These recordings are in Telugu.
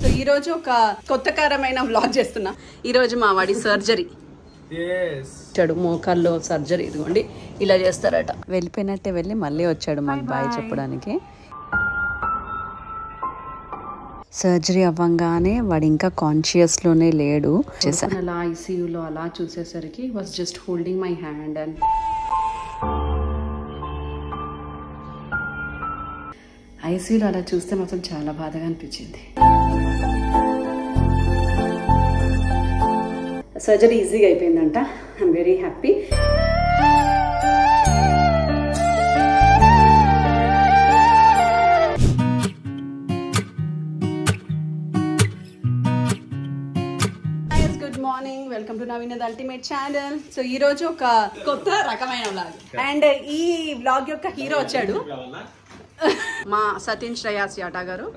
సో ఈ రోజు ఒక కొత్తకరమైన వ్లాగ్ చేస్తున్నా. ఈ రోజు మా వాడి సర్జరీ. వచ్చాడు మోకాల్లో సర్జరీ. ఇదిగోండి ఇలా చేస్తారట. వెళ్ళిపోయినట్టే వెళ్ళి మళ్ళీ వచ్చాడు మాకు బాయ్ చెప్పడానికి. సర్జరీ అవ్వంగానే వాడు ఇంకా కాన్షియస్లోనే లేడు. చేశాను అలా ఐసీయూలో అలా చూసేసరికి was just holding my hand and ఐసీయూలో అలా చూస్తే మాత్రం చాలా బాధగా అనిపించింది. సర్జరీ ఈజీగా అయిపోయిందంట. I'm very happy. Good morning, welcome to Naveen ultimate channel. So ఈ రోజు ఒక కొత్త రకమైన వ్లాగ్ అండ్ ఈ వ్లాగ్ యొక్క హీరో వచ్చాడు మా సతీష్ శ్రేయాస్ యాటా గారు.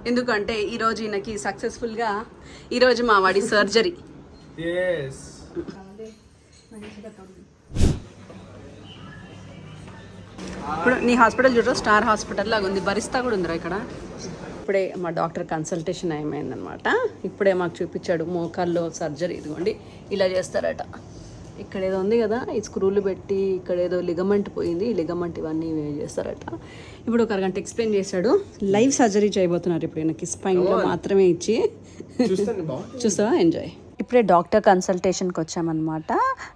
ఎందుకంటే ఈ రోజు ఈయనకి సక్సెస్ఫుల్ గా ఈ రోజు మా వాడి సర్జరీ. ఇప్పుడు నీ హాస్పిటల్ చూడ స్టార్ హాస్పిటల్ లాగా ఉంది. బరిస్తా కూడా ఉందిరా ఇక్కడ. ఇప్పుడే మా డాక్టర్ కన్సల్టేషన్ అయిపోయిందనమాట. ఇప్పుడే మాకు చూపించాడు మోకాల్లో సర్జరీ. ఇదిగోండి ఇలా చేస్తారట. ఇక్కడ ఏదో ఉంది కదా, ఈ స్క్రూలు పెట్టి ఇక్కడ ఏదో లిగమెంట్ పోయింది. ఈ లిగమెంట్ ఇవన్నీ చేస్తారట. ఇప్పుడు ఒక అరగంట ఎక్స్ప్లెయిన్ చేశాడు. లైవ్ సర్జరీ చేయబోతున్నారు ఇప్పుడు ఈయనకి. స్పైన్లో మాత్రమే ఇచ్చి చూస్తావా, ఎంజాయ్. ఇప్పుడే డాక్టర్ కన్సల్టేషన్కి వచ్చామన్నమాట.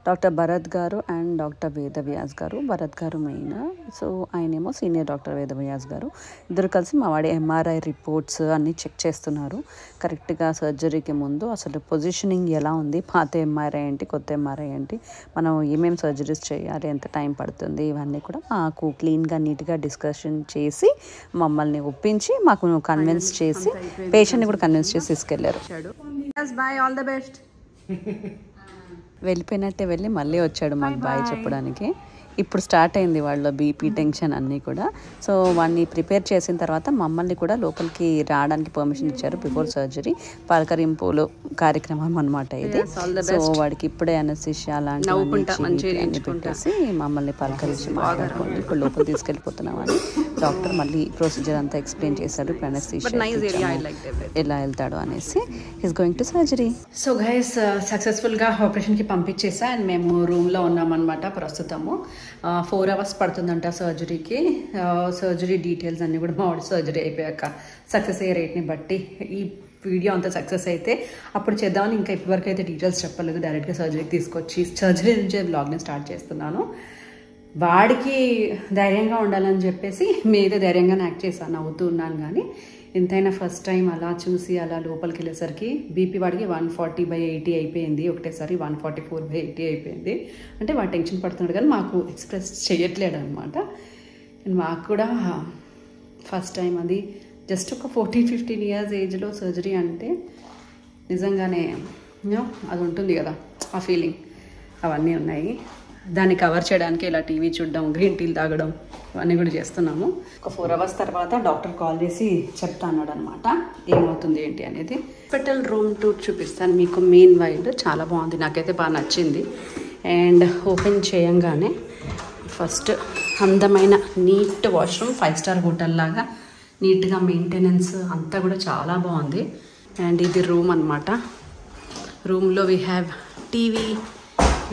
డాక్టర్ భరత్ గారు అండ్ డాక్టర్ వేదవ్యాస్ గారు. భరత్ గారు మెయిన్, సో ఆయనేమో సీనియర్ డాక్టర్ వేదవ్యాస్ గారు. ఇద్దరు కలిసి మా వాడి ఎంఆర్ఐ రిపోర్ట్స్ అన్నీ చెక్ చేస్తున్నారు. కరెక్ట్గా సర్జరీకి ముందు అసలు పొజిషనింగ్ ఎలా ఉంది, పాత ఎంఆర్ఐ ఏంటి, కొత్త ఎంఆర్ఐ ఏంటి, మనం ఏమేమి సర్జరీస్ చేయాలి, ఎంత టైం పడుతుంది, ఇవన్నీ కూడా మాకు క్లీన్గా నీట్గా డిస్కషన్ చేసి మమ్మల్ని ఒప్పించి మాకు కన్విన్స్ చేసి పేషెంట్ని కూడా కన్విన్స్ చేసి తీసుకెళ్లారు. Bye, all the best. వెళ్ళిపోయినట్టే వెళ్ళి మళ్ళీ వచ్చాడు మాకు బాయ్ చెప్పడానికి. ఇప్పుడు స్టార్ట్ అయింది వాళ్ళ బీపీ టెన్షన్ అన్నీ కూడా. సో వాడిని ప్రిపేర్ చేసిన తర్వాత మమ్మల్ని కూడా లోపలికి రావడానికి పర్మిషన్ ఇచ్చారు బిఫోర్ సర్జరీ. పలకరింపులు కార్యక్రమం అనమాట ఇది. సో వాడికి ఇప్పుడే అనస్థీషియా అలాంటివన్నీ పెట్టేసి మమ్మల్ని పలకరించి మాట్లాడుకోండి ఇప్పుడు లోపల తీసుకెళ్ళిపోతున్నామని డాక్టర్ మళ్ళీ ప్రొసీజర్ అంతా ఎక్స్ప్లెయిన్ చేశాడు. ఇప్పుడు అనస్థీషియా ఎలా వెళ్తాడు అనేసి. Is going to surgery. So guys సక్సెస్ఫుల్గా ఆపరేషన్కి పంపించేసా అండ్ మేము రూమ్లో ఉన్నామన్నమాట ప్రస్తుతము. 4 hours పడుతుందంట సర్జరీకి. సర్జరీ డీటెయిల్స్ అన్నీ కూడా మా సర్జరీ అయిపోయాక సక్సెస్ అయ్యే రేట్ని బట్టి ఈ వీడియో అంతా సక్సెస్ అయితే అప్పుడు చేద్దామని ఇంకా ఇప్పటివరకు అయితే డీటెయిల్స్ చెప్పలేదు. డైరెక్ట్గా సర్జరీకి తీసుకొచ్చి సర్జరీ నుంచే బ్లాగ్ని స్టార్ట్ చేస్తున్నాను. వాడికి ధైర్యంగా ఉండాలని చెప్పేసి మీదే ధైర్యంగానే యాక్ట్ చేశాను, నవ్వుతూ ఉన్నాను. కానీ ఎంతైనా ఫస్ట్ టైం అలా చూసి అలా లోపలికి వెళ్ళేసరికి బీపీ వాడికి 140/80 అయిపోయింది. ఒకటేసారి 144/80 అయిపోయింది. అంటే వాడు టెన్షన్ పడుతున్నాడు కానీ మాకు ఎక్స్ప్రెస్ చేయట్లేడు అనమాట. మాకు కూడా ఫస్ట్ టైం అది. జస్ట్ ఒక 14-15 years ఏజ్లో సర్జరీ అంటే నిజంగానే అది ఉంటుంది కదా, ఆ ఫీలింగ్ అవన్నీ ఉన్నాయి. దాన్ని కవర్ చేయడానికి ఇలా టీవీ చూడడం, గ్రీన్ టీలు తాగడం ఇవన్నీ కూడా చేస్తున్నాము. ఒక 4 hours తర్వాత డాక్టర్ కాల్ చేసి చెప్తా అన్నాడు అనమాట ఏమవుతుంది ఏంటి అనేది. హాస్పిటల్ రూమ్ టూర్ చూపిస్తాను మీకు. మెయిన్ వైడ్ చాలా బాగుంది, నాకైతే బాగా నచ్చింది. అండ్ ఓపెన్ చేయంగానే ఫస్ట్ అందమైన నీట్ వాష్రూమ్, 5-star హోటల్ లాగా నీట్గా మెయింటెనెన్స్ అంతా కూడా చాలా బాగుంది. అండ్ ఇది రూమ్ అనమాట. రూమ్లో we have TV,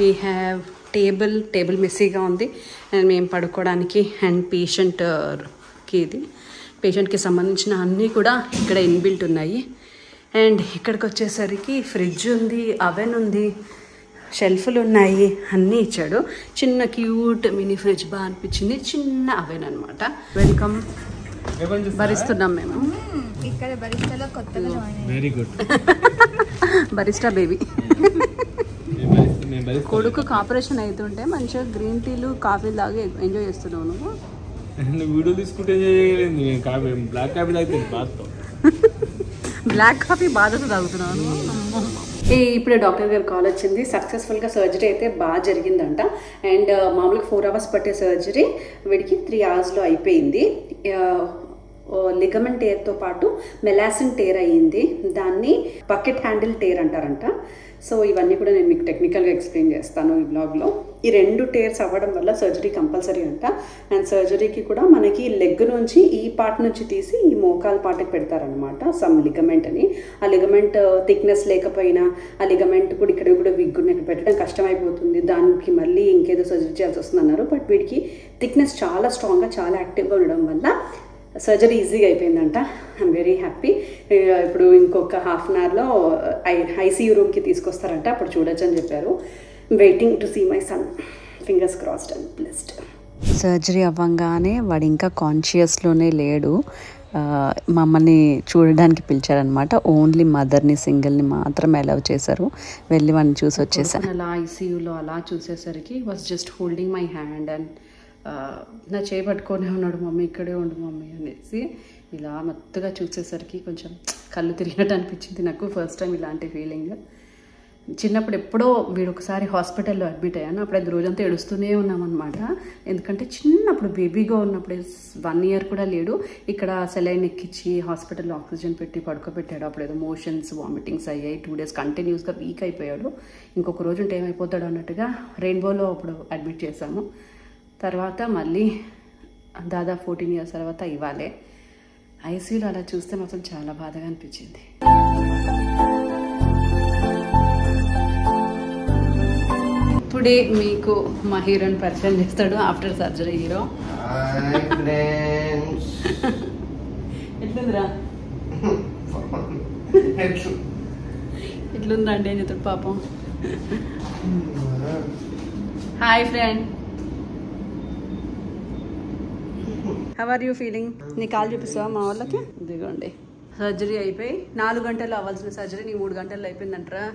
we have table మెస్సీగా ఉంది. అండ్ మేము పడుకోవడానికి అండ్ పేషెంట్కి పేషెంట్కి సంబంధించిన అన్నీ కూడా ఇక్కడ ఇన్బిల్ట్ ఉన్నాయి. అండ్ ఇక్కడికి వచ్చేసరికి ఫ్రిడ్జ్ ఉంది, అవెన్ ఉంది, షెల్ఫ్లు ఉన్నాయి, అన్నీ ఇచ్చాడు. చిన్న క్యూట్ మినీ ఫ్రిడ్జ్ బాగా అనిపించింది. చిన్న అవెన్ అనమాట. వెల్కమ్. భరిస్తున్నాం మేము ఇక్కడ. బరిస్టాలో కొత్తగా వెరీ గుడ్ బరిస్టా బేబీ. కొడుకు ఆపరేషన్ అవుతుంటే మంచిగా గ్రీన్ టీలు కాఫీలు తాగి ఎంజాయ్ చేస్తున్నావు నువ్వు. వీడియో తీసుకుంటే బ్లాక్ కాఫీ తాగుతుంది. బ్లాక్ కాఫీ బాధతో తాగుతున్నాను. ఇప్పుడే డాక్టర్ గారు కాల్ వచ్చింది. సక్సెస్ఫుల్గా సర్జరీ అయితే బాగా జరిగిందంట. అండ్ మామూలుగా 4 hours పట్టే సర్జరీ వీడికి 3 hoursలో అయిపోయింది. లిగమెంట్ టేర్తో పాటు మెలాసిన్ టేర్ అయ్యింది. దాన్ని బకెట్ హ్యాండిల్ టేర్ అంటారంట. సో ఇవన్నీ కూడా నేను మీకు టెక్నికల్గా ఎక్స్ప్లెయిన్ చేస్తాను ఈ బ్లాగ్లో. ఈ 2 టేర్స్ అవ్వడం వల్ల సర్జరీ కంపల్సరీ అంట. అండ్ సర్జరీకి కూడా మనకి లెగ్ నుంచి ఈ పార్ట్ నుంచి తీసి ఈ మోకాల్ పార్ట్కి పెడతారనమాట, సమ్ లిగమెంట్ అని. ఆ లిగమెంట్ థిక్నెస్ లేకపోయినా ఆ లిగమెంట్ కూడా ఇక్కడ కూడా విగ్గుని పెట్టడం కష్టమైపోతుంది, దానికి మళ్ళీ ఇంకేదో సర్జరీ చేయాల్సి వస్తుంది అన్నారు. బట్ వీడికి థిక్నెస్ చాలా స్ట్రాంగ్గా చాలా యాక్టివ్గా ఉండడం వల్ల సర్జరీ ఈజీగా అయిపోయిందంట. I'm very happy. ఇప్పుడు ఇంకొక హాఫ్ అన్ అవర్లో ఐసీయూ రూమ్కి తీసుకొస్తారంట, అప్పుడు చూడొచ్చు అని చెప్పారు. Waiting to see my son. Fingers crossed and blessed. Surgery అవ్వగానే వాడు ఇంకా కాన్షియస్లోనే లేడు. మమ్మల్ని చూడడానికి పిలిచారనమాట. ఓన్లీ మదర్ని సింగిల్ని మాత్రమే అలౌ చేశారు. వెళ్ళి వాడిని చూసి వచ్చేసాను. అలా ఐసీయూలో అలా చూసేసరికి was just holding my hand and నా చేయి పట్టుకొనే ఉన్నాడు, మమ్మీ ఇక్కడే ఉండు మమ్మీ అనేసి. ఇలా మెత్తగా చూసేసరికి కొంచెం కళ్ళు తిరిగినట్టు అనిపించింది నాకు. ఫస్ట్ టైం ఇలాంటి ఫీలింగ్. చిన్నప్పుడు ఎప్పుడో వీడు ఒకసారి హాస్పిటల్లో అడ్మిట్ అయ్యాను. అప్పుడు అది రోజంతా ఏడుస్తూనే ఉన్నామన్నమాట. ఎందుకంటే చిన్నప్పుడు బేబీగా ఉన్నప్పుడు 1 year కూడా లేడు. ఇక్కడ సెలైన్ ఎక్కించి హాస్పిటల్లో ఆక్సిజన్ పెట్టి పడుకోబెట్టాడు. అప్పుడు ఏదో మోషన్స్ వామిటింగ్స్ అయ్యాయి. 2 days కంటిన్యూస్గా వీక్ అయిపోయాడు. ఇంకొక రోజు ఉంటే ఏమైపోతాడు అన్నట్టుగా రెయిన్బోలో అప్పుడు అడ్మిట్ చేశాము. తర్వాత మళ్ళీ దాదాపు 14 years తర్వాత ఇవ్వాలి. ఐసీయూలో అలా చూస్తే మాత్రం చాలా బాధగా అనిపించింది. ఇప్పుడే మీకు మా హీరోని పరిచయం చేస్తాడు, ఆఫ్టర్ సర్జరీ హీరో. ఎట్లుందిరా? ఎట్లుందా అంటే ఏం చెప్తాడు పాపం. Hi friend, how are you feeling? నీ కాలు చూపిస్తావా మా వాళ్ళకి? ఇదిగోండి, సర్జరీ అయిపోయి 4 గంటలు అవ్వాల్సిన సర్జరీ నీ 3 గంటల్లో అయిపోయిందంటరా.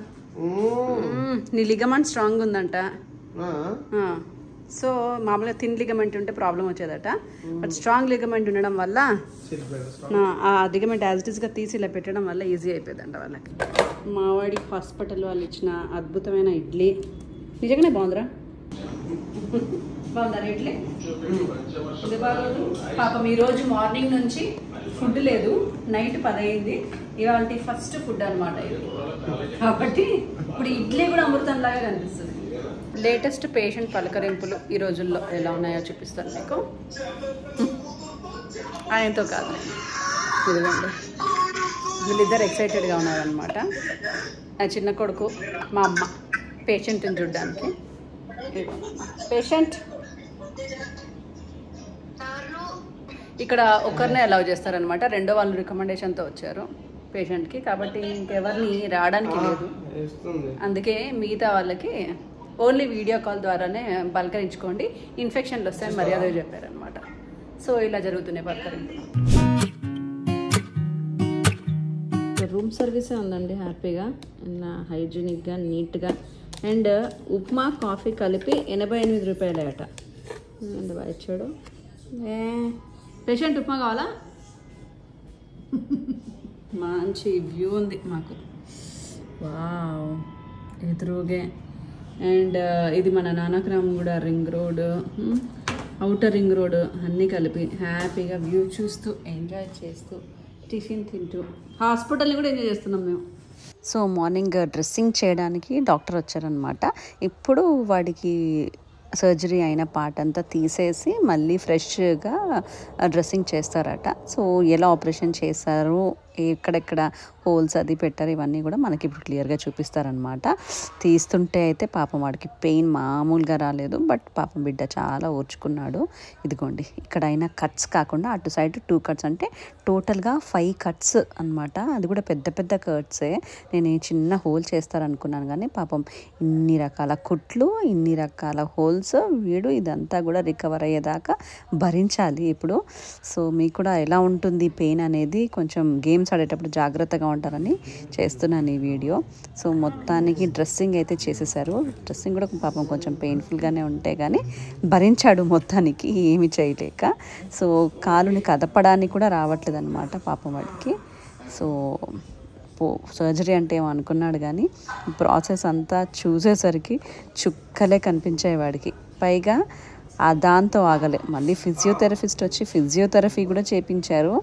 నీ లిగమెంట్ స్ట్రాంగ్ ఉందంట. సో మామూలుగా థిన్ లిగమెంట్ ఉంటే ప్రాబ్లం వచ్చేదట. బట్ స్ట్రాంగ్ లిగమెంట్ ఉండడం వల్ల ఆ లిగమెంట్ యాజ్ ఇట్ ఈస్గా తీసి ఇలా పెట్టడం వల్ల ఈజీ అయిపోయిందంట వాళ్ళకి. మావాడి హాస్పిటల్ వాళ్ళు ఇచ్చిన అద్భుతమైన ఇడ్లీ నిజంగానే బాగుందిరా. బాగుందా ఇడ్లీ? ఇది బాగోదు పాపం. ఈరోజు మార్నింగ్ నుంచి ఫుడ్ లేదు, నైట్ 10 అయింది. ఇవాళ ఫస్ట్ ఫుడ్ అనమాట ఇది. కాబట్టి ఇప్పుడు ఇడ్లీ కూడా అమృతంలాగా కనిపిస్తుంది. లేటెస్ట్ పేషెంట్ పలకరింపులు ఈ రోజుల్లో ఎలా ఉన్నాయో చూపిస్తాను మీకు. ఆయనతో కాదు, ఇదిగోండి, వీళ్ళిద్దరు ఎక్సైటెడ్గా ఉన్నారనమాట. నా చిన్న కొడుకు, మా అమ్మ పేషెంట్ని చూడడానికి. పేషెంట్ ఇక్కడ ఒకరినే అలౌ చేస్తారనమాట. రెండో వాళ్ళు రికమెండేషన్తో వచ్చారు పేషెంట్కి, కాబట్టి ఇంకెవరిని రావడానికి లేదు. అందుకే మిగతా వాళ్ళకి ఓన్లీ వీడియో కాల్ ద్వారానే పలకరించుకోండి, ఇన్ఫెక్షన్లు వస్తాయని మర్యాదగా చెప్పారనమాట. సో ఇలా జరుగుతున్నాయి పలకరింపులు. రూమ్ సర్వీసే ఉందండి హ్యాపీగా, హైజీనిక్గా, నీట్గా. అండ్ ఉప్మా కాఫీ కలిపి 88 రూపాయలే అట. ఎంత బాగా ఇచ్చాడు. పేషెంట్ ఉప్మా కావాలా? మంచి వ్యూ ఉంది మాకు. వావ్, ఎదురుగే. అండ్ ఇది మన Nanakramguda ring road, outer ring road అన్నీ కలిపి హ్యాపీగా వ్యూ చూస్తూ ఎంజాయ్ చేస్తూ టిఫిన్ తింటూ హాస్పిటల్ని కూడా ఎంజాయ్ చేస్తున్నాం మేము. సో మార్నింగ్ డ్రెస్సింగ్ చేయడానికి డాక్టర్ వచ్చారనమాట. ఇప్పుడు వాడికి సర్జరీ అయిన పార్ట్ అంతా తీసేసి మళ్ళీ ఫ్రెష్గా డ్రెస్సింగ్ చేస్తారట. సో ఎలా ఆపరేషన్ చేశారు, ఎక్కడెక్కడ హోల్స్ అది పెట్టారు, ఇవన్నీ కూడా మనకి ఇప్పుడు క్లియర్గా చూపిస్తారనమాట. తీస్తుంటే అయితే పాపం వాడికి పెయిన్ మామూలుగా రాలేదు. బట్ పాపం బిడ్డ చాలా ఓర్చుకున్నాడు. ఇదిగోండి, ఇక్కడైనా కట్స్ కాకుండా అటు సైడ్ 2 cuts, అంటే టోటల్గా 5 cuts అనమాట. అది కూడా పెద్ద పెద్ద కట్సే. నేను ఈ చిన్న హోల్ చేస్తారనుకున్నాను, కానీ పాపం ఇన్ని రకాల కుట్లు, ఇన్ని రకాల హోల్స్, వీడు ఇదంతా కూడా రికవర్ అయ్యేదాకా భరించాలి ఇప్పుడు. సో మీకు కూడా ఎలా ఉంటుంది పెయిన్ అనేది కొంచెం గేమ్స్ ఆడేటప్పుడు జాగ్రత్తగా ఉంటారని చేస్తున్నాను ఈ వీడియో. సో మొత్తానికి డ్రెస్సింగ్ అయితే చేసేసారు. డ్రెస్సింగ్ కూడా పాపం కొంచెం పెయిన్ఫుల్గానే ఉంటే కానీ భరించాడు మొత్తానికి, ఏమి చేయలేక. సో కాలుని కదపడానికి కూడా రావట్లేదు అనమాట పాపం వాడికి. సో సర్జరీ అంటే ఏమో అనుకున్నాడు, కానీ ప్రాసెస్ అంతా చూసేసరికి చుక్కలే కనిపించాయి వాడికి. పైగా దాంతో ఆగలే, మళ్ళీ ఫిజియోథెరపిస్ట్ వచ్చి ఫిజియోథెరపీ కూడా చేయించారు.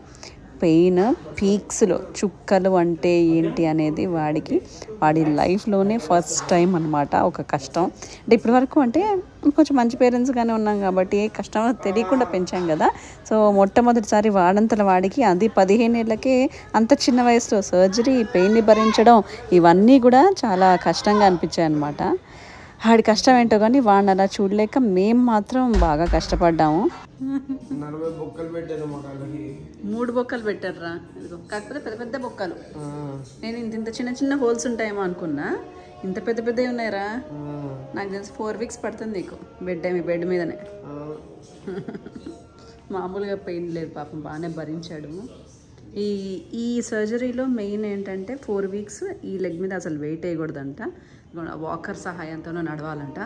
పెయిన్ పీక్స్లో చుక్కలు అంటే ఏంటి అనేది వాడి లైఫ్లోనే ఫస్ట్ టైం అనమాట ఒక కష్టం. అంటే ఇప్పటి వరకు అంటే కొంచెం మంచి పేరెంట్స్గానే ఉన్నాం కాబట్టి ఏ కష్టం తెలియకుండా పెంచాం కదా. సో మొట్టమొదటిసారి వాడంతల వాడికి అది 15 ఏళ్ళకే అంత చిన్న వయసులో సర్జరీ, పెయిన్ని భరించడం ఇవన్నీ కూడా చాలా కష్టంగా అనిపించాయి అనమాట. వాడి కష్టం ఏంటో కానీ వాడిని అలా చూడలేక మేము మాత్రం బాగా కష్టపడ్డాము. 40 బొక్కలు పెట్టారు మా కాళ్ళకి. 3 బొక్కలు పెట్టారా? కాకపోతే పెద్ద పెద్ద బొక్కలు. నేను ఇంత చిన్న చిన్న హోల్స్ ఉంటాయేమో అనుకున్నా, ఇంత పెద్ద పెద్దవి ఉన్నాయరా. నాకు తెలిసి 4 వీక్స్ పడుతుంది నీకు బెడ్ మీదనే. మామూలుగా పెయిన్ లేదు పాపం, బాగానే భరించాడు. ఈ సర్జరీలో మెయిన్ ఏంటంటే 4 వీక్స్ ఈ లెగ్ మీద అసలు వెయిట్ వేయకూడదంట, వాకర్ సహాయంతో నడవాలంట,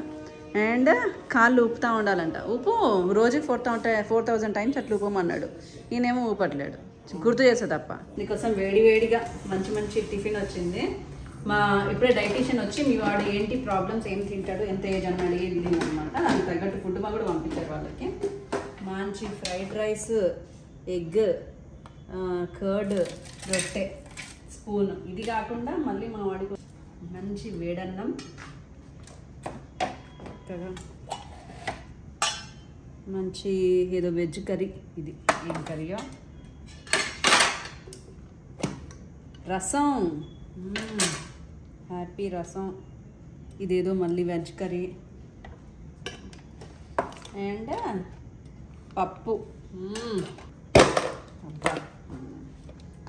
అండ్ కాళ్ళు ఊపుతూ ఉండాలంట. ఊపు రోజుకి 4000 టైమ్స్ అట్లా ఊపమన్నాడు. ఈయనేమో ఊపట్లేడు, గుర్తు చేసే తప్ప. నీకోసం వేడిగా మంచి టిఫిన్ వచ్చింది. ఇప్పుడే డైటీషియన్ వచ్చి మీ వాడు ఏంటి ప్రాబ్లమ్స్, ఏం తింటాడు, ఎంత ఏజ్ అని అడిగేది అనమాట. దానికి తగ్గట్టు ఫుడ్ కూడా పంపించారు వాళ్ళకి. మంచి ఫ్రైడ్ రైస్, ఎగ్, కర్డ్, రొట్టె, స్పూన్. ఇది కాకుండా మళ్ళీ మా వాడికి మంచి వేడన్నం, మంచి ఏదో వెజ్ కర్రీ. ఇది ఏం కర్రీయో, రసం, హ్యాపీ రసం. ఇదేదో మళ్ళీ వెజ్ కర్రీ అండ్ పప్పు. అబ్బా,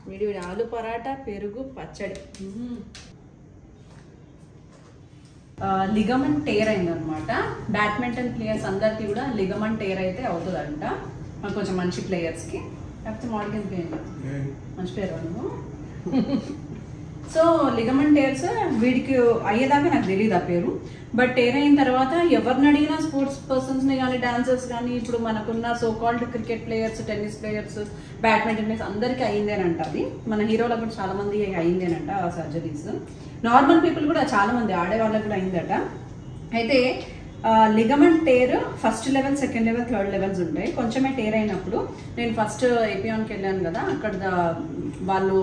వీడి ఆలు పరాటా, పెరుగు, పచ్చడి. లిగమెంట్ టేర్ అయిందనమాట. బ్యాడ్మింటన్ ప్లేయర్స్ అందరికీ కూడా లిగమెంట్ టేర్ అయితే అవుతుందంట, కొంచెం మంచి ప్లేయర్స్కి. లేకపోతే మోడల్ ప్లేయర్ మంచి ప్లేయర్ నువ్వు. సో లిగమెంట్ టేర్స్ వీడికి అయ్యేదాకా నాకు తెలియదు ఆ పేరు. బట్ టేర్ అయిన తర్వాత ఎవరిని అడిగినా స్పోర్ట్స్ పర్సన్స్ని కానీ, డాన్సర్స్ కానీ, ఇప్పుడు మనకున్న so called cricket players, tennis players, badminton players అందరికీ అయిందేనంట. అది మన హీరోలకు కూడా చాలా మంది అయిందేనంట ఆ సర్జరీస్. నార్మల్ పీపుల్ కూడా చాలా మంది ఆడేవాళ్ళకి కూడా అయిందట. అయితే ligament tear first level, second level, third levels ఉంటాయి. కొంచెమే టేర్ అయినప్పుడు నేను ఫస్ట్ ఏపీఆన్కి వెళ్ళాను కదా, అక్కడ వాళ్ళు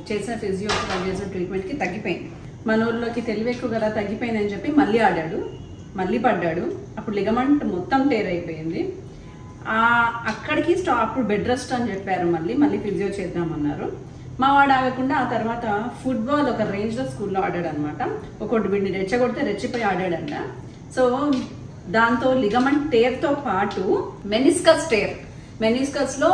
చేసిన ఫిజియోకి వాళ్ళు చేసిన ట్రీట్మెంట్కి తగ్గిపోయింది. మన ఊళ్ళోకి తెలివి ఎక్కువ కదా, తగ్గిపోయిందని చెప్పి మళ్ళీ ఆడాడు, మళ్ళీ పడ్డాడు. అప్పుడు లిగమెంట్ మొత్తం టేర్ అయిపోయింది. అక్కడికి అప్పుడు బెడ్ రెస్ట్ అని చెప్పారు. మళ్ళీ ఫిజియో చేద్దామన్నారు. మా వాడు ఆగకుండా ఆ తర్వాత ఫుట్బాల్ ఒక రేంజ్లో స్కూల్లో ఆడాడు అనమాట. ఒకటి వీడిని రెచ్చగొడితే రెచ్చిపోయి ఆడాడంట. సో దాంతో లిగమెంట్ టేర్తో పాటు మెనిస్కస్లో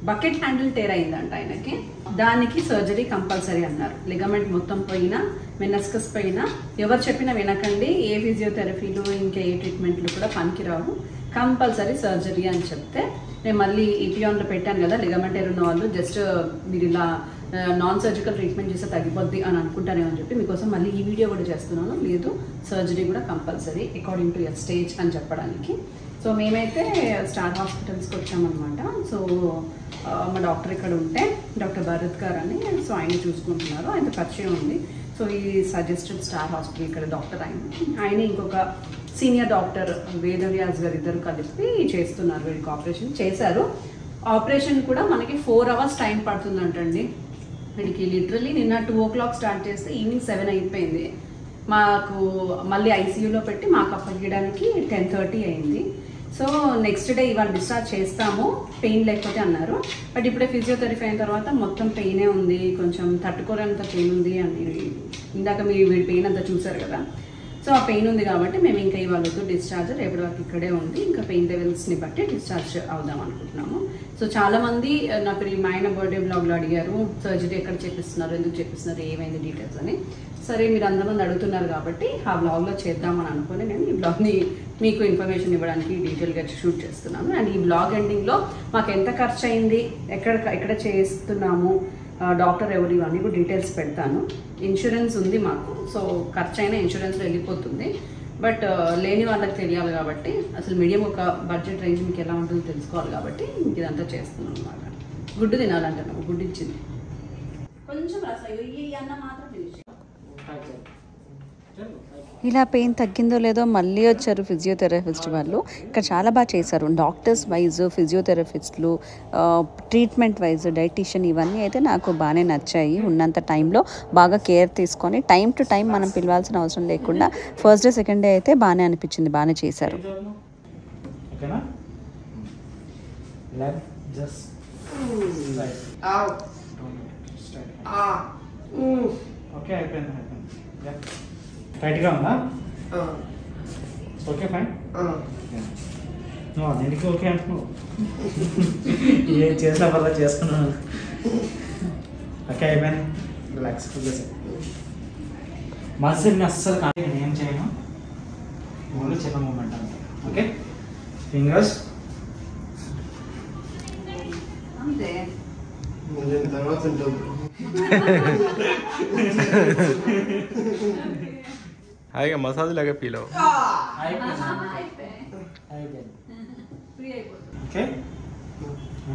బకెట్ హ్యాండిల్ టేర్ అయిందంట ఆయనకి. దానికి సర్జరీ కంపల్సరీ అన్నారు. లిగమెంట్ మొత్తం పోయినా, మెనిస్కస్ పైన ఎవరు చెప్పినా వినకండి. ఏ ఫిజియోథెరపీలు ఇంకా ఏ ట్రీట్మెంట్లు కూడా పనికిరావు, కంపల్సరీ సర్జరీ అని చెప్తే నేను మళ్ళీ ఈపీఆన్లో పెట్టాను కదా. లిగమెంట్ టేర్ ఉన్న వాళ్ళు జస్ట్ మీరు ఇలా నాన్ సర్జికల్ ట్రీట్మెంట్ చేస్తే తగ్గిపోద్ది అని అనుకుంటానేమో అని చెప్పి మీకోసం మళ్ళీ ఈ వీడియో కూడా చేస్తున్నాను. లేదు, సర్జరీ కూడా compulsory according to your stage అని చెప్పడానికి. సో మేమైతే స్టార్ హాస్పిటల్స్కి వచ్చామన్నమాట. సో మా డాక్టర్ ఇక్కడ ఉంటే, డాక్టర్ భరత్ గారు అని, సో ఆయన చూసుకుంటున్నారు, ఆయన పరిచయం ఉంది. సో ఈ సజెస్టెడ్ స్టార్ హాస్పిటల్ ఇక్కడ డాక్టర్ ఆయన ఇంకొక సీనియర్ డాక్టర్ వేదవ్యాస్ గారు ఇద్దరు కలిపి చేస్తున్నారు. వీడికి ఆపరేషన్ చేశారు. ఆపరేషన్ కూడా మనకి 4 hours టైం పడుతుందంటండి. వీడికి లిటరలీ నిన్న 2 o'clock స్టార్ట్ చేస్తే ఈవినింగ్ 7 అయిపోయింది. మాకు మళ్ళీ ఐసీయూలో పెట్టి మాకు అప్పగియడానికి 10:30 అయింది. సో నెక్స్ట్ డే ఇవాళ డిశ్చార్జ్ చేస్తాము, పెయిన్ లేకపోతే అన్నారు. బట్ ఇప్పుడే ఫిజియోథెరపీ అయిన తర్వాత మొత్తం పెయినే ఉంది, కొంచెం తట్టుకోలేనంత పెయిన్ ఉంది అని ఇందాక మీరు వీడి పెయిన్ అంతా చూసారు కదా. సో ఆ పెయిన్ ఉంది కాబట్టి మేము ఇంకా ఇవాళ డిశ్చార్జ్, రేపటి వరకు ఇక్కడే ఉంది, ఇంకా పెయిన్ లెవెల్స్ని బట్టి డిశ్చార్జ్ అవుదాం అనుకుంటున్నాము. సో చాలామంది నాకు మా ఆయన బర్త్డే బ్లాగ్లో అడిగారు, సర్జరీ ఎక్కడ చేపిస్తున్నారు, ఎందుకు చేపిస్తున్నారు, ఏమైంది డీటెయిల్స్ అని. సరే మీరు అందరూ అడుగుతున్నారు కాబట్టి ఆ బ్లాగ్లో చేద్దామని అనుకుని నేను ఈ బ్లాగ్ని మీకు ఇన్ఫర్మేషన్ ఇవ్వడానికి డీటెయిల్గా షూట్ చేస్తున్నాను. అండ్ ఈ బ్లాగ్ ఎండింగ్లో మాకు ఎంత ఖర్చు అయింది, ఎక్కడ చేస్తున్నాము, డాక్టర్ ఎవరు, ఇవన్నీ కూడా డీటెయిల్స్ పెడతాను. ఇన్సూరెన్స్ ఉంది మాకు, సో ఖర్చు అయినా ఇన్సూరెన్స్లో వెళ్ళిపోతుంది. బట్ లేని వాళ్ళకి తెలియాలి కాబట్టి, అసలు మీడియం ఒక బడ్జెట్ రేంజ్ మీకు ఎలా ఉంటుందో తెలుసుకోవాలి కాబట్టి మీకు ఇదంతా చేస్తున్నాను అనమాట. గుడ్డు తినాలంటే నాకు గుడ్డు ఇచ్చింది కొంచెం రసం, ఈ అన్న మాత్రం ఫినిష్. ఇలా పెయిన్ తగ్గిందో లేదో మళ్ళీ వచ్చారు ఫిజియోథెరపిస్ట్ వాళ్ళు. ఇక్కడ చాలా బాగా చేశారు. డాక్టర్స్ వైజ్, ఫిజియోథెరపిస్టులు, ట్రీట్మెంట్ వైజ్, డైటీషియన్, ఇవన్నీ అయితే నాకు బాగానే నచ్చాయి. ఉన్నంత టైంలో బాగా కేర్ తీసుకొని టైం టు టైం మనం పిలవాల్సిన అవసరం లేకుండా ఫస్ట్ డే సెకండ్ డే అయితే బాగానే అనిపించింది, బాగానే చేశారు. ఓకే అయిపోయింది. టైట్గా ఉందా? Okay fine. నువ్వు అన్నింటికి ఓకే అంటున్నావు. ఏం చేసినా పర్లేదు చేసుకున్నాను. ఓకే అయిపోయింది. రిలాక్స్ మజిల్ని అస్సలు కానీ నేను ఏం చేయను, ఓన్లీ చిన్న మూమెంట్ అంతే. ఓకే ఫింగర్స్ అంతే. తర్వాత హాయిగా మసాజ్ లాగా ఫీల్ అవ్వ. ఓకే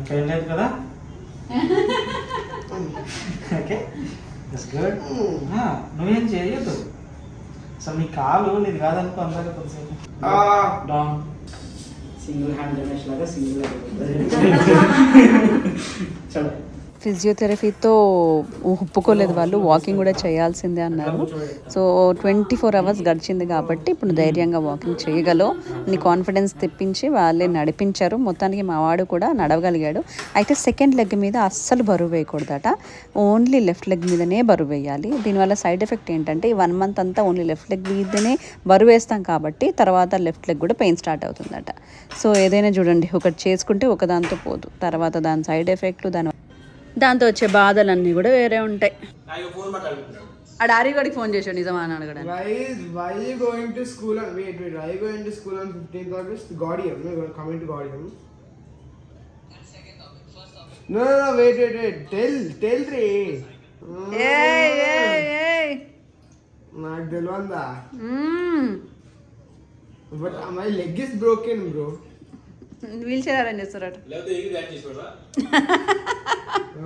పెయిన్ లేదు కదా? Okay good. నువ్వేం చేయొద్దు. అసలు నీ కాలు నీది కాదనుకో అందరూ కొద్దిసేపు డౌన్ సింగిల్ హ్యాండ్ గణేష్ లాగా సింగిల్ చలో. ఫిజియోథెరపీతో ఒప్పుకోలేదు వాళ్ళు, వాకింగ్ కూడా చేయాల్సిందే అన్నారు. సో 24 hours గడిచింది కాబట్టి ఇప్పుడు ధైర్యంగా వాకింగ్ చేయగలవు నీ కాన్ఫిడెన్స్ తెప్పించి వాళ్ళే నడిపించారు. మొత్తానికి మా వాడు కూడా నడవగలిగాడు. అయితే సెకండ్ లెగ్ మీద అస్సలు బరువు వేయకూడదట, ఓన్లీ లెఫ్ట్ లెగ్ మీదనే బరువు వేయాలి. దీనివల్ల సైడ్ ఎఫెక్ట్ ఏంటంటే ఈ 1 month అంతా ఓన్లీ లెఫ్ట్ లెగ్ మీదనే బరువు వేస్తాం కాబట్టి తర్వాత లెఫ్ట్ లెగ్ కూడా పెయిన్ స్టార్ట్ అవుతుందట. సో ఏదైనా చూడండి, ఒకటి చేసుకుంటే ఒకదాంతో పోదు, తర్వాత దాని సైడ్ ఎఫెక్ట్లు, దాంతో వచ్చే బాధలన్నీ కూడా వేరే ఉంటాయి. ఆ డారీగడికి ఫోన్ చేశాడు నిజమా అని అడగడానికి. Why you going to school on wait why you going to school on 15th August? Gaudium, no, you're coming to Gaudium. No, wait. Tell re. Hey. నాకు తెలియదా? But my leg is broken, bro. Wheelchair arrange చేస్తారట.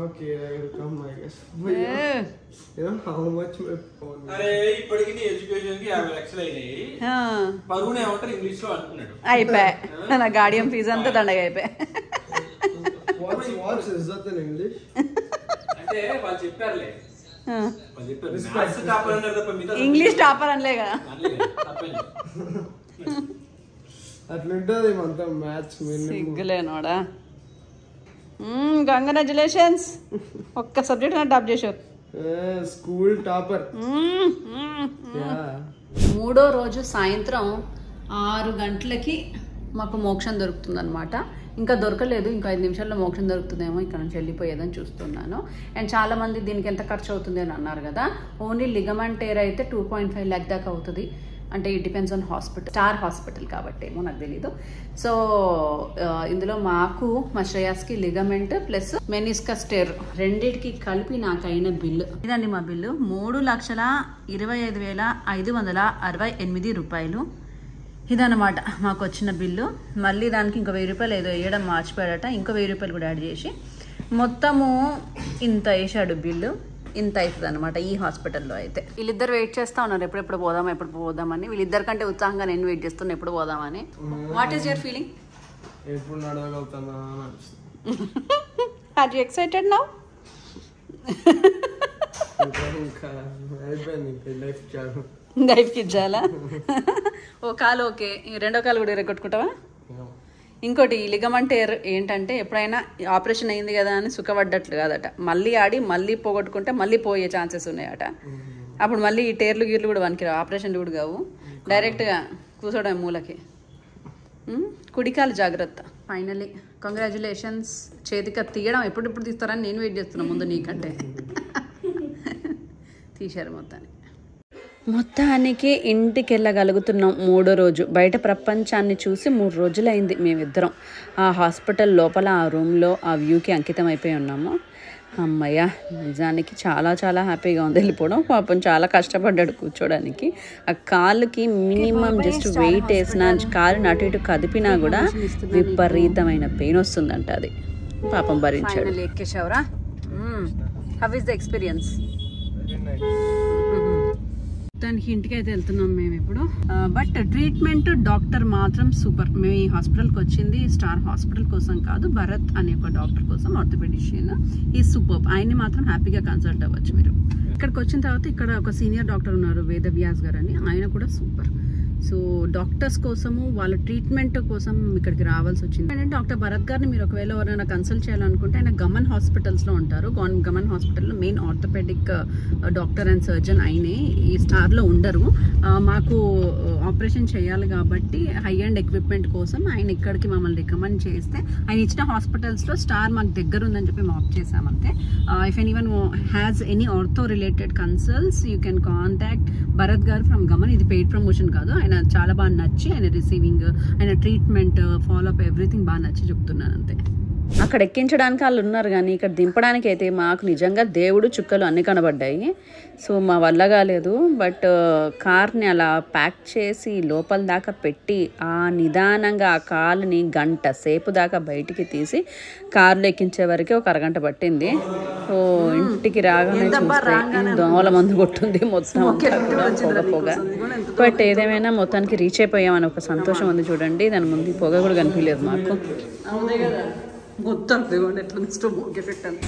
Okay, I will come, I guess. But you know how much my phone. అరే ఇప్పటికి నీ ఎడ్యుకేషన్ కి 50 లక్షలు అయినాయి. పరుగునే ఏమంటారు ఇంగ్లీష్ లో అనుకున్నాడు. అయిపోయా నా గాడియం ఫీజు అంతా దండగా అయిపోయా. What's is that in English? అంటే వాళ్ళు చెప్పారులే. వాళ్ళు చెప్పారు మ్యాథ్స్ టాపర్ అన్నారు తప్ప మిగతా ఇంగ్లీష్ టాపర్ అనలే కదా. అట్లుంటది మొత్తం మ్యాథ్స్ సిగ్గులేనోడా. కంగ్రాచులేషన్స్, ఒక్క సబ్జెక్ట్ టాప్ చేసావు. School topper. 3వ రోజు సాయంత్రం 6 గంటలకి మాకు మోక్షం దొరుకుతుందన్నమాట. ఇంకా దొరకలేదు, ఇంకా 5 నిమిషాల్లో మోక్షం దొరుకుతుందేమో, ఇక్కడ నుంచి వెళ్ళిపోయేదని చూస్తున్నాను. అండ్ చాలామంది దీనికి ఎంత ఖర్చు అవుతుంది అని అన్నారు కదా. ఓన్లీ లిగమెంట్ టేర్ అయితే 2.5 lakh దాకా అవుతుంది. అంటే it depends on hospital, star hospital కాబట్టి ఏమో నాకు తెలీదు. సో ఇందులో మాకు మా శ్రేయాస్కి లిగమెంట్ ప్లస్ మెనిస్కస్ టేర్ రెండింటికి కలిపి నాకైన బిల్లు ఇదండి. మా బిల్లు 3,25,568 రూపాయలు. ఇదన్నమాట మాకు వచ్చిన బిల్లు. మళ్ళీ దానికి ఇంకో 1000 రూపాయలు ఏదో వేయడం మర్చిపోయాడట, ఇంకో 1000 రూపాయలు కూడా యాడ్ చేసి మొత్తము ఇంత వేసాడు బిల్లు. ఇంత అవుతుంది అనమాట ఈ హాస్పిటల్లో అయితే. వీళ్ళిద్దరు వెయిట్ చేస్తా ఉన్నారు ఎప్పుడు పోదామని. వీళ్ళిద్దరి కంటే ఉత్సాహంగా నేను వెయిట్ చేస్తున్నా ఎప్పుడు పోదామని. What is your feeling? ఎప్పుడు నడవగలుగుతానా? Are you excited now? లైఫ్కి ఇచ్చాలా? ఓ కాలు ఓకే, రెండో కాలు కూడా ఎరగొట్టుకుంటావా? ఇంకోటి ఈ లిగమెంట్ టేర్ ఏంటంటే ఎప్పుడైనా ఆపరేషన్ అయింది కదా అని సుఖపడ్డట్లు కాదట, మళ్ళీ ఆడి మళ్ళీ పోగొట్టుకుంటే మళ్ళీ పోయే ఛాన్సెస్ ఉన్నాయట. అప్పుడు మళ్ళీ ఈ టేర్లు గీర్లు కూడా వనికిరావు, ఆపరేషన్లు కూడా కావు, డైరెక్ట్గా కూర్చోవడం మూలకి. కుడికాలు జాగ్రత్త. Finally congratulations. చేతికి తీయడం ఎప్పుడెప్పుడు తీస్తారని నేను వెయిట్ చేస్తున్నా ముందు నీకంటే. తీశారు మొత్తానికి ఇంటికి వెళ్ళగలుగుతున్నాం 3వ రోజు. బయట ప్రపంచాన్ని చూసి 3 రోజులైంది మేమిద్దరం ఆ హాస్పిటల్ లోపల ఆ రూమ్లో ఆ వ్యూకి అంకితం అయిపోయి ఉన్నాము. అమ్మయ్య, నిజానికి చాలా చాలా హ్యాపీగా ఉంది వెళ్ళిపోవడం. పాపం చాలా కష్టపడ్డాడు కూర్చోడానికి. ఆ కాలుకి మినిమం జస్ట్ వెయిట్ వేసినా, కాలుని అటు ఇటు కదిపినా కూడా విపరీతమైన పెయిన్ వస్తుందంట. అది పాపం భరించాడు. ఎక్కేసావురా? How is the experience? దానికి ఇంటికి అయితే వెళ్తున్నాం మేము ఇప్పుడు. బట్ ట్రీట్మెంట్ డాక్టర్ మాత్రం సూపర్. మేము ఈ హాస్పిటల్కి వచ్చింది స్టార్ హాస్పిటల్ కోసం కాదు, భరత్ అనే ఒక డాక్టర్ కోసం, ఆర్థోపెడిషియన్. ఈ సూపర్. ఆయన్ని మాత్రం హ్యాపీగా కన్సల్ట్ అవ్వచ్చు మీరు. ఇక్కడికి వచ్చిన తర్వాత ఇక్కడ ఒక సీనియర్ డాక్టర్ ఉన్నారు, వేదవ్యాస్ గారు అని, ఆయన కూడా సూపర్. సో డాక్టర్స్ కోసము వాళ్ళ ట్రీట్మెంట్ కోసం ఇక్కడికి రావాల్సి వచ్చింది. అంటే డాక్టర్ భరత్ గారిని మీరు ఒకవేళ ఎవరైనా కన్సల్ట్ చేయాలనుకుంటే ఆయన గమన్ హాస్పిటల్స్లో ఉంటారు. గమన్ హాస్పిటల్లో main orthopedic doctor and surgeon ఆయనే. ఈ స్టార్లో ఉండరు. మాకు ఆపరేషన్ చేయాలి కాబట్టి హై అండ్ ఎక్విప్మెంట్ కోసం ఆయన ఇక్కడికి మమ్మల్ని రికమెండ్ చేస్తే ఆయన ఇచ్చిన హాస్పిటల్స్లో స్టార్ మాకు దగ్గర ఉందని చెప్పి మాకు చేసామంతే. If anyone has any ortho related consults you can contact Bharat garu from Gaman. ఇది పెయిడ్ ప్రమోషన్ కాదు. ఆయన చాలా బాగా నచ్చి ఆయన రిసీవింగ్, ఆయన ట్రీట్మెంట్, ఫాలోఅప్ ఎవ్రీథింగ్ బాగా నచ్చి చెప్తున్నాను అంతే. అక్కడ ఎక్కించడానికి వాళ్ళు ఉన్నారు కానీ ఇక్కడ దింపడానికి అయితే మాకు నిజంగా దేవుడు చుక్కలు అన్నీ కనబడ్డాయి. సో మా వల్ల కాలేదు. బట్ కార్ని అలా ప్యాక్ చేసి లోపల దాకా పెట్టి ఆ నిదానంగా ఆ కాలుని గంట సేపు దాకా బయటికి తీసి కార్లో ఎక్కించే వరకే ఒక అరగంట పట్టింది. సో ఇంటికి రాగానే చూస్తే దోమల మందు కొట్టుంది మొత్తం పొగ. బట్ ఏదేమైనా మొత్తానికి రీచ్ అయిపోయామని ఒక సంతోషం ఉంది చూడండి. దాని ముందు పొగ కూడా కనిపించలేదు మాకు. మొత్తం ఎట్లా స్టోక్ ఎఫెక్ట్ అంత.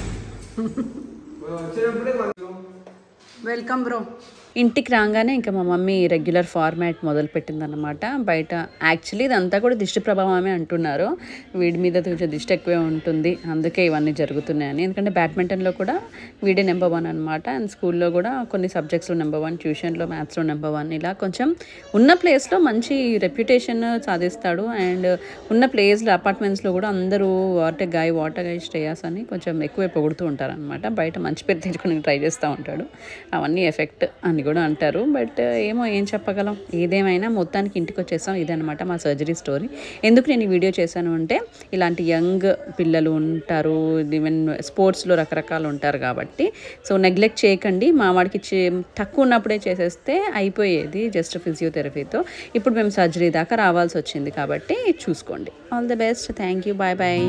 Welcome bro. ఇంటికి రాగానే ఇంకా మా మమ్మీ రెగ్యులర్ ఫార్మాట్ మొదలుపెట్టిందన్నమాట. బయట యాక్చువల్లీ ఇదంతా కూడా దిష్టి ప్రభావమే అంటున్నారు. వీడి మీద కొంచెం దిష్టి ఎక్కువే ఉంటుంది, అందుకే ఇవన్నీ జరుగుతున్నాయని. ఎందుకంటే బ్యాడ్మింటన్లో కూడా వీడే నెంబర్ 1 అనమాట. అండ్ స్కూల్లో కూడా కొన్ని సబ్జెక్ట్స్లో నెంబర్ 1, ట్యూషన్లో మ్యాథ్స్లో నెంబర్ 1. ఇలా కొంచెం ఉన్న ప్లేస్లో మంచి రెప్యుటేషన్ సాధిస్తాడు. అండ్ ఉన్న ప్లేస్లో అపార్ట్మెంట్స్లో కూడా అందరూ వాటర్ గాయ్ శ్రేయాస్ అని కొంచెం ఎక్కువే పొగుడుతూ ఉంటారనమాట. బయట మంచి పేరు తెచ్చుకోవడానికి ట్రై చేస్తూ ఉంటాడు. అవన్నీ ఎఫెక్ట్ అని కూడా అంటారు. బట్ ఏమో ఏం చెప్పగలం. ఏదేమైనా మొత్తానికి ఇంటికి వచ్చేసాం. ఇదనమాట మా సర్జరీ స్టోరీ. ఎందుకు నేను ఈ వీడియో చేశాను అంటే ఇలాంటి యంగ్ పిల్లలు ఉంటారు, ఈవెన్ స్పోర్ట్స్లో రకరకాలు ఉంటారు కాబట్టి. సో నెగ్లెక్ట్ చేయకండి. మా వాడికి తక్కువ ఉన్నప్పుడే చేసేస్తే అయిపోయేది జస్ట్ ఫిజియోథెరపీతో. ఇప్పుడు మేము సర్జరీ దాకా రావాల్సి వచ్చింది కాబట్టి చూసుకోండి. All the best. Thank you. Bye bye.